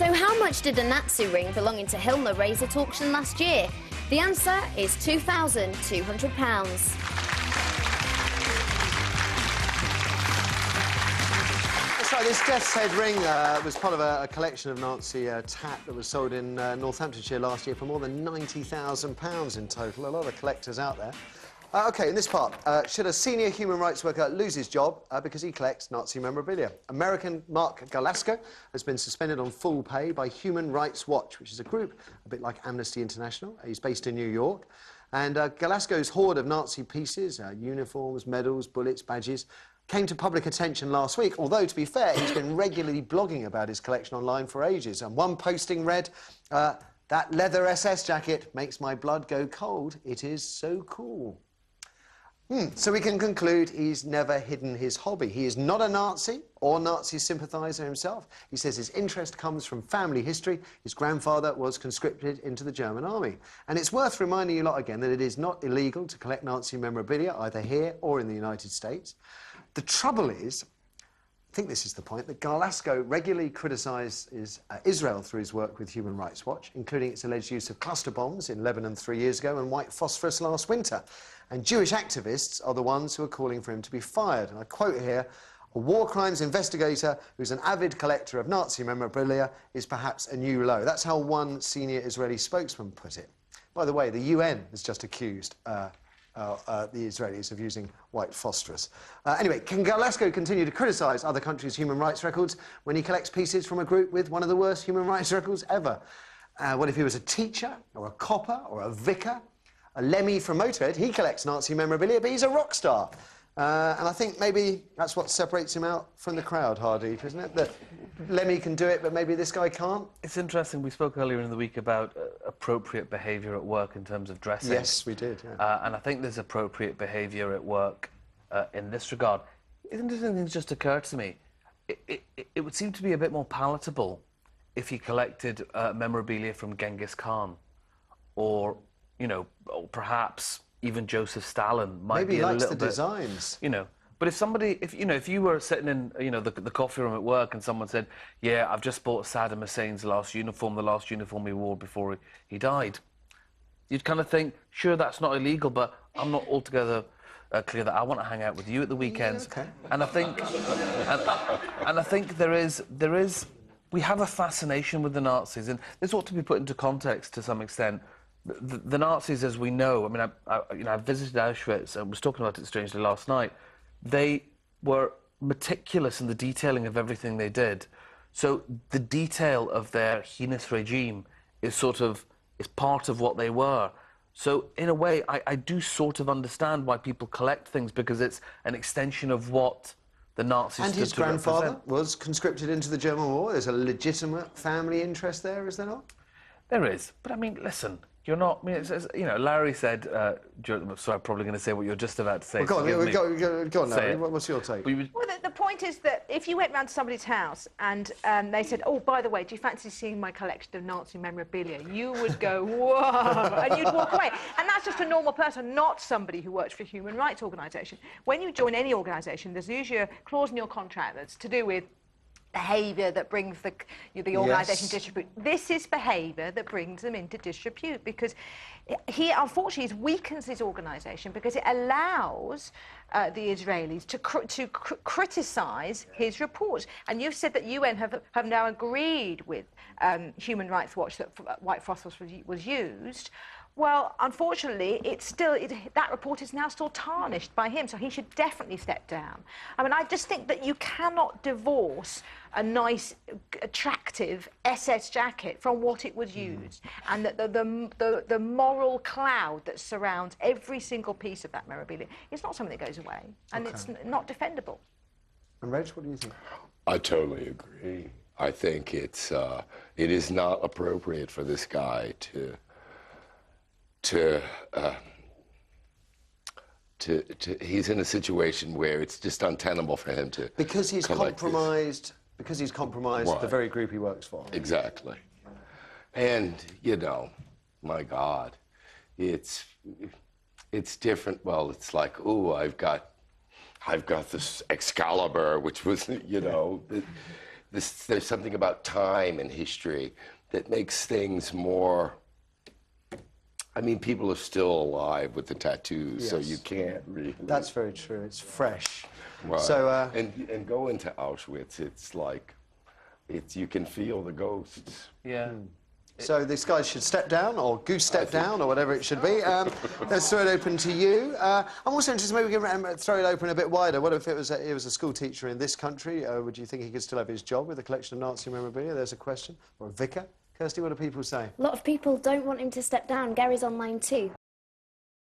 So how much did a Nazi ring belonging to Himmler raise at auction last year? The answer is £2,200. That's right, this death's head ring was part of a collection of Nazi tat that was sold in Northamptonshire last year for more than £90,000 in total. A lot of collectors out there. OK, in this part, should a senior human rights worker lose his job because he collects Nazi memorabilia? American Mark Galasco has been suspended on full pay by Human Rights Watch, which is a group a bit like Amnesty International. He's based in New York. And Galasco's hoard of Nazi pieces, uniforms, medals, bullets, badges, came to public attention last week, although, to be fair, he's been regularly blogging about his collection online for ages. And one posting read, that leather SS jacket makes my blood go cold. It is so cool. So we can conclude he's never hidden his hobby. He is not a Nazi or Nazi sympathiser himself. He says his interest comes from family history. His grandfather was conscripted into the German army. And it's worth reminding you lot again that it is not illegal to collect Nazi memorabilia, either here or in the United States. The trouble is, I think this is the point, that Galasco regularly criticises Israel through his work with Human Rights Watch, including its alleged use of cluster bombs in Lebanon 3 years ago and white phosphorus last winter. And Jewish activists are the ones who are calling for him to be fired. And I quote here, a war crimes investigator who's an avid collector of Nazi memorabilia is perhaps a new low. That's how one senior Israeli spokesman put it. By the way, the UN has just accused the Israelis of using white phosphorus. Anyway, can Galasco continue to criticise other countries' human rights records when he collects pieces from a group with one of the worst human rights records ever? What if he was a teacher, or a copper, or a vicar? A Lemmy from Motorhead, he collects Nazi memorabilia, but he's a rock star. And I think maybe that's what separates him out from the crowd, Hardeep, isn't it? That Lemmy can do it, but maybe this guy can't? It's interesting. We spoke earlier in the week about appropriate behaviour at work in terms of dressing. Yes, we did, yeah. And I think there's appropriate behaviour at work in this regard. Interesting things just occurred to me. It would seem to be a bit more palatable if he collected memorabilia from Genghis Khan or, you know, or perhaps even Joseph Stalin might maybe be a little bit... Maybe he likes the designs. You know, but if somebody, if you were sitting in, the coffee room at work and someone said, yeah, I've just bought Saddam Hussein's last uniform, the last uniform he wore before he died, you'd kind of think, sure, that's not illegal, but I'm not altogether clear that I want to hang out with you at the weekends. Yeah, okay. And I think, and I think there is, we have a fascination with the Nazis, and this ought to be put into context to some extent. The Nazis, as we know, I mean, I visited Auschwitz and was talking about it strangely last night. They were meticulous in the detailing of everything they did. So the detail of their heinous regime is part of what they were. So in a way, I do sort of understand why people collect things, because it's an extension of what the Nazis and his grandfather was conscripted into the German war. There's a legitimate family interest there, is there not? There is, but I mean, listen. You're not... I mean, Larry said... sorry, I'm probably going to say what you're just about to say. Well, go on, Larry. What's your take? Well, the point is that if you went round to somebody's house and they said, oh, by the way, do you fancy seeing my collection of Nazi memorabilia? You would go, whoa, and you'd walk away. And that's just a normal person, not somebody who works for a human rights organisation. When you join any organisation, there's usually a clause in your contract that's to do with behaviour that brings the organisation to disrepute. This is behaviour that brings them into disrepute, because he, unfortunately, weakens his organisation because it allows the Israelis to criticise his reports. And you've said that UN have now agreed with Human Rights Watch that white phosphorus was used. Well, unfortunately, that report is now still tarnished by him, so he should definitely step down. I mean, I just think that you cannot divorce a nice, attractive SS jacket from what it was used, and that the moral cloud that surrounds every single piece of that memorabilia is not something that goes away, and it's not defendable. And Reg, what do you think? I totally agree. I think it is not appropriate for this guy he's in a situation where it's just untenable for him to... Because he's compromised right. The very group he works for. Exactly. And, my God, it's different. Well, it's like, ooh, I've got this Excalibur, which was, there's something about time and history that makes things more. I mean, people are still alive with the tattoos, so you can't really. That's very true. It's fresh. Right. So, and going to Auschwitz, it's like, you can feel the ghosts. Yeah. So this guy should step down, or goose step down, or whatever it should be. Let's throw it open to you. I'm also interested, maybe we can throw it open a bit wider. What if it was a school teacher in this country? Would you think he could still have his job with a collection of Nazi memorabilia? There's a question. Or a vicar? Kirsty, what do people say? A lot of people don't want him to step down. Gary's online too.